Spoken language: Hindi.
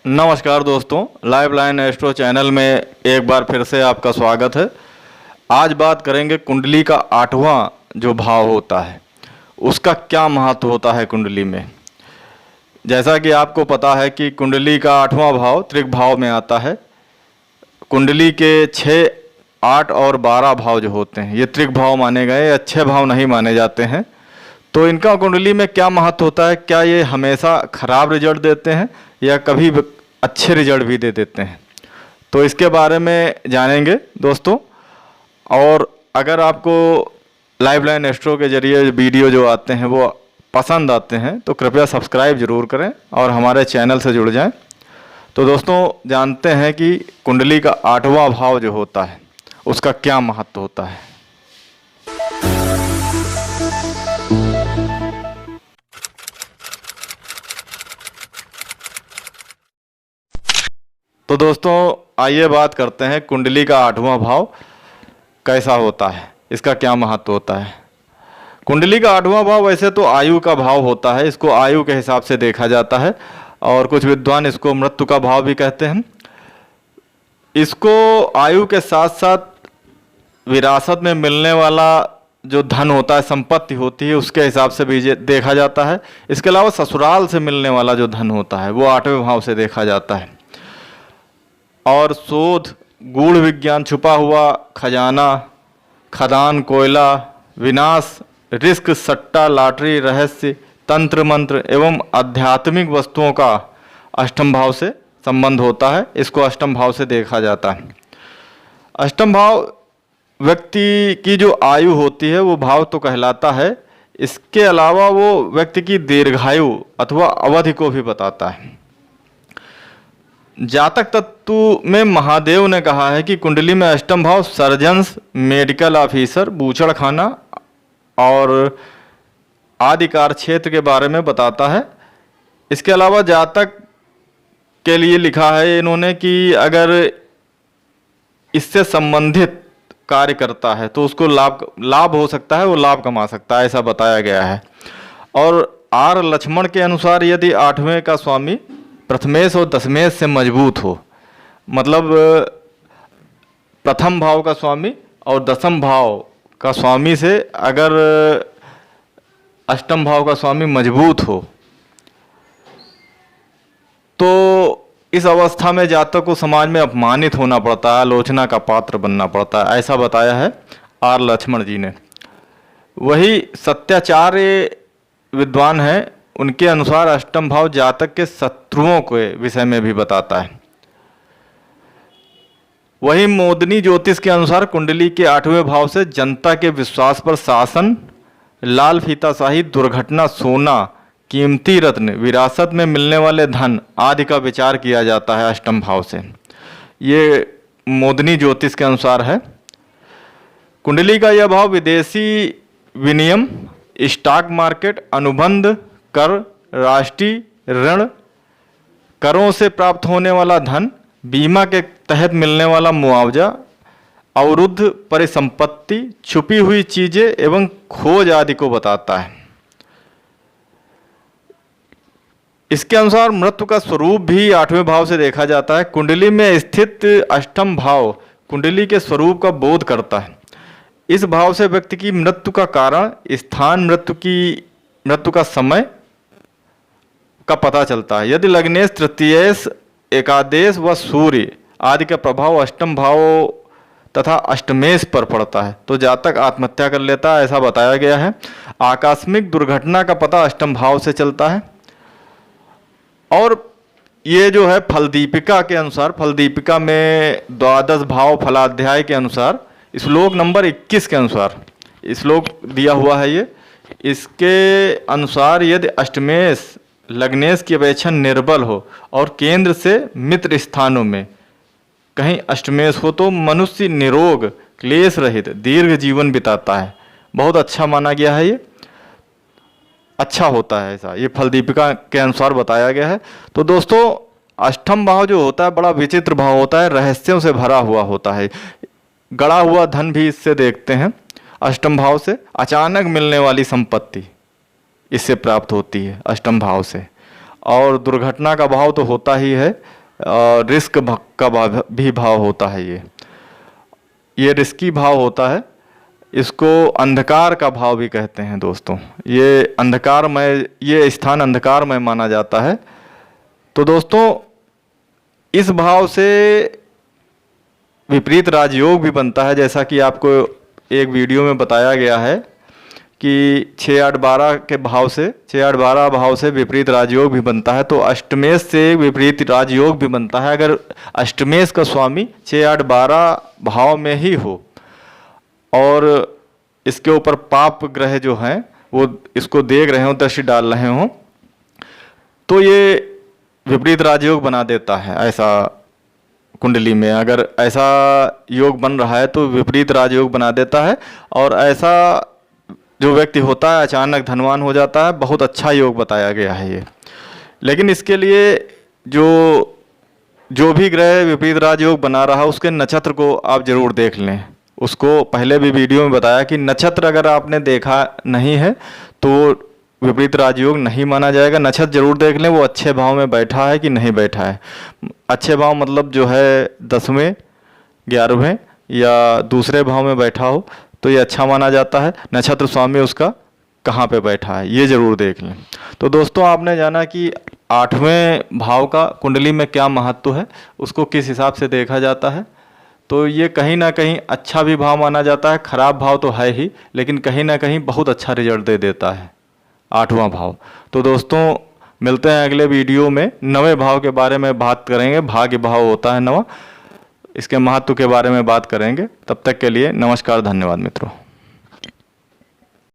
नमस्कार दोस्तों, लाइव लाइन एस्ट्रो चैनल में एक बार फिर से आपका स्वागत है। आज बात करेंगे कुंडली का 8वां जो भाव होता है उसका क्या महत्व होता है कुंडली में। जैसा कि आपको पता है कि कुंडली का 8वां भाव त्रिक भाव में आता है। कुंडली के 6, 8 और 12 भाव जो होते हैं ये त्रिक भाव माने गए, अच्छे भाव नहीं माने जाते हैं। तो इनका कुंडली में क्या महत्व होता है, क्या ये हमेशा खराब रिजल्ट देते हैं या कभी अच्छे रिजल्ट भी दे देते हैं, तो इसके बारे में जानेंगे दोस्तों। और अगर आपको लाइव लाइन एस्ट्रो के जरिए वीडियो जो आते हैं वो पसंद आते हैं तो कृपया सब्सक्राइब ज़रूर करें और हमारे चैनल से जुड़ जाएं। तो दोस्तों जानते हैं कि कुंडली का 8वां भाव जो होता है उसका क्या महत्व होता है। तो दोस्तों आइए बात करते हैं कुंडली का 8वां भाव कैसा होता है, इसका क्या महत्व होता है। कुंडली का 8वां भाव वैसे तो आयु का भाव होता है, इसको आयु के हिसाब से देखा जाता है और कुछ विद्वान इसको मृत्यु का भाव भी कहते हैं। इसको आयु के साथ साथ विरासत में मिलने वाला जो धन होता है, संपत्ति होती है, उसके हिसाब से भी देखा जाता है। इसके अलावा ससुराल से मिलने वाला जो धन होता है वो 8वें भाव से देखा जाता है। और शोध, गूढ़ विज्ञान, छुपा हुआ खजाना, खदान, कोयला, विनाश, रिस्क, सट्टा, लॉटरी, रहस्य, तंत्र मंत्र एवं आध्यात्मिक वस्तुओं का 8म भाव से संबंध होता है। इसको 8म भाव से देखा जाता है। 8म भाव व्यक्ति की जो आयु होती है वो भाव तो कहलाता है। इसके अलावा वो व्यक्ति की दीर्घायु अथवा अवधि को भी बताता है। जातक तत्व में महादेव ने कहा है कि कुंडली में 8म भाव सर्जन्स, मेडिकल ऑफिसर, बूचड़खाना और आदिकार क्षेत्र के बारे में बताता है। इसके अलावा जातक के लिए लिखा है इन्होंने कि अगर इससे संबंधित कार्य करता है तो उसको लाभ हो सकता है, वो लाभ कमा सकता है, ऐसा बताया गया है। और आर लक्ष्मण के अनुसार यदि 8वें का स्वामी प्रथमेश और दशमेश से मजबूत हो, मतलब प्रथम भाव का स्वामी और 10म भाव का स्वामी से अगर 8म भाव का स्वामी मजबूत हो तो इस अवस्था में जातक को समाज में अपमानित होना पड़ता है, आलोचना का पात्र बनना पड़ता है, ऐसा बताया है आर लक्ष्मण जी ने। वही सत्याचार्य विद्वान हैं, उनके अनुसार 8म भाव जातक के शत्रुओं के विषय में भी बताता है। वही मोदनी ज्योतिष के अनुसार कुंडली के 8वें भाव से जनता के विश्वास पर शासन, लाल फीताशाही, दुर्घटना, सोना, कीमती रत्न, विरासत में मिलने वाले धन आदि का विचार किया जाता है 8म भाव से। ये मोदनी ज्योतिष के अनुसार है। कुंडली का यह भाव विदेशी विनिमय, स्टॉक मार्केट, अनुबंध, कर, राष्ट्रीय ऋण, करों से प्राप्त होने वाला धन, बीमा के तहत मिलने वाला मुआवजा, अवरुद्ध परिसंपत्ति, छुपी हुई चीजें एवं खोज आदि को बताता है। इसके अनुसार मृत्यु का स्वरूप भी 8वें भाव से देखा जाता है। कुंडली में स्थित 8म भाव कुंडली के स्वरूप का बोध करता है। इस भाव से व्यक्ति की मृत्यु का कारण, स्थान, मृत्यु का समय का पता चलता है। यदि लग्नेश, तृतीयेश, एकादेश व सूर्य आदि का प्रभाव 8म भाव तथा अष्टमेश पर पड़ता है तो जातक आत्महत्या कर लेता है, ऐसा बताया गया है। आकस्मिक दुर्घटना का पता 8म भाव से चलता है। और ये जो है फलदीपिका के अनुसार, फलदीपिका में 12 भाव फलाध्याय के अनुसार श्लोक नंबर 21 के अनुसार श्लोक दिया हुआ है ये। इसके अनुसार यदि अष्टमेश लग्नेश की अपेक्षा निर्बल हो और केंद्र से मित्र स्थानों में कहीं अष्टमेश हो तो मनुष्य निरोग, क्लेश रहित, दीर्घ जीवन बिताता है। बहुत अच्छा माना गया है, ये अच्छा होता है, ऐसा ये फलदीपिका के अनुसार बताया गया है। तो दोस्तों 8म भाव जो होता है बड़ा विचित्र भाव होता है, रहस्यों से भरा हुआ होता है। गड़ा हुआ धन भी इससे देखते हैं। 8म भाव से अचानक मिलने वाली संपत्ति इससे प्राप्त होती है 8म भाव से। और दुर्घटना का भाव तो होता ही है, और रिस्क का भी भाव होता है। ये रिस्की भाव होता है, इसको अंधकार का भाव भी कहते हैं दोस्तों। ये अंधकारमय, ये स्थान अंधकारमय माना जाता है। तो दोस्तों इस भाव से विपरीत राजयोग भी बनता है, जैसा कि आपको एक वीडियो में बताया गया है कि 6, 8, 12 के भाव से 6, 8, 12 भाव से विपरीत राजयोग भी बनता है। तो अष्टमेश से विपरीत राजयोग भी बनता है। अगर अष्टमेश का स्वामी 6, 8, 12 भाव में ही हो और इसके ऊपर पाप ग्रह जो हैं वो इसको देख रहे हों, दृष्टि डाल रहे हों, तो ये विपरीत राजयोग बना देता है। ऐसा कुंडली में अगर ऐसा योग बन रहा है तो विपरीत राजयोग बना देता है, और ऐसा जो व्यक्ति होता है अचानक धनवान हो जाता है। बहुत अच्छा योग बताया गया है ये। लेकिन इसके लिए जो भी ग्रह विपरीत राजयोग बना रहा है उसके नक्षत्र को आप जरूर देख लें। उसको पहले भी वीडियो में बताया कि नक्षत्र अगर आपने देखा नहीं है तो विपरीत राजयोग नहीं माना जाएगा। नक्षत्र जरूर देख लें वो अच्छे भाव में बैठा है कि नहीं बैठा है। अच्छे भाव मतलब जो है 10वें, 11वें या दूसरे भाव में बैठा हो तो ये अच्छा माना जाता है। नक्षत्र स्वामी उसका कहाँ पे बैठा है ये ज़रूर देख लें। तो दोस्तों आपने जाना कि 8वें भाव का कुंडली में क्या महत्व है, उसको किस हिसाब से देखा जाता है। तो ये कहीं ना कहीं अच्छा भी भाव माना जाता है, खराब भाव तो है ही, लेकिन कहीं ना कहीं बहुत अच्छा रिजल्ट दे देता है 8वां भाव। तो दोस्तों मिलते हैं अगले वीडियो में। 9वें भाव के बारे में बात करेंगे। भाग्य भाव होता है 9वां, इसके महत्व के बारे में बात करेंगे। तब तक के लिए नमस्कार, धन्यवाद मित्रों।